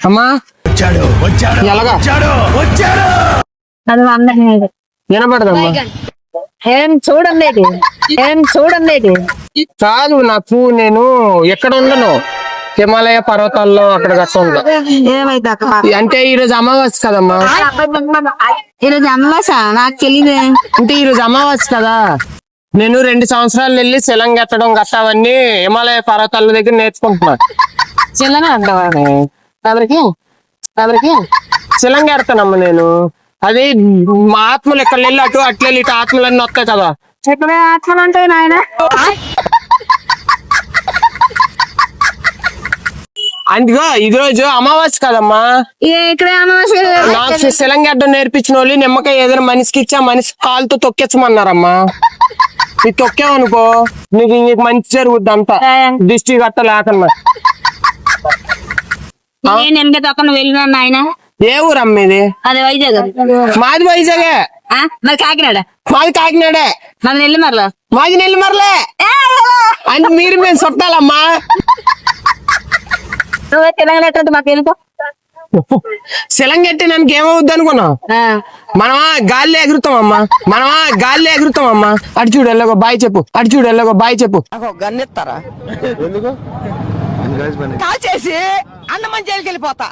అమ్మా ఎలాగా వినపడదమ్మా ఏం చూడండి కాదు నాకు నేను ఎక్కడ ఉండను హిమాలయ పర్వతాల్లో అక్కడ గట్ట ఏమైతే అంటే ఈరోజు అమావాస్య కదమ్మా ఈరోజు అమావాస నాకు తెలియదు. అంటే ఈరోజు అమావాస్య కదా నేను 2 సంవత్సరాలు వెళ్ళి శిలంగ ఎత్తడం గట్ట అవన్నీ హిమాలయ పర్వతాల దగ్గర నేర్చుకుంటున్నా. చిల్లనే అంటావా? అందరికి శిలంగ ఎడతానమ్మా నేను. అది మా ఆత్మలు ఎక్కడ వెళ్ళి అట్లా వెళ్ళి ఇటు ఆత్మలన్నీ వస్తాయి కదా. ఎక్కడ అట్లా ఉంటాయి నాయన. అందుకో ఇది రోజు అమావాస్య కదమ్మా. ఇక్కడ అమావాస్య నాకు శిలంగ ఎడ్డం నేర్పించిన వాళ్ళు నిమ్మకాయ ఏదైనా మనిషికి ఇచ్చా మనిషి కాలుతో తొక్కించమన్నారమ్మా. ఇది తొక్కామనుకో నీకు మంచి జరుగుద్ది అంతా దిష్టి గట్ట లేకన్నా. నేను ఎంత తొక్కన వెళ్ళినా నాయన. ఏ ఊరమ్మ ఇది? అది వైజాగ్. మాది వైజాగే. మరి కాకినాడ. మాది కాకినాడే. మరి నెల్లిమర్ల. మాది నెల్లిమర్లే. అంటే మీరు మేము చుట్టాలమ్మా. నువ్వే తెలంగాణ ఎట్లా మాకు వెళ్ళిపో. శిలంగెట్టి నన్ను ఏమవుద్ది అనుకున్నావు? మనమా గాల్లో ఎగురుతామమ్మా. అటు చూడు ఎల్లగో బాయ్ చెప్పు. గన్నెత్తారా కాల్ చేసి అన్నమని జైలుకి వెళ్ళిపోతా.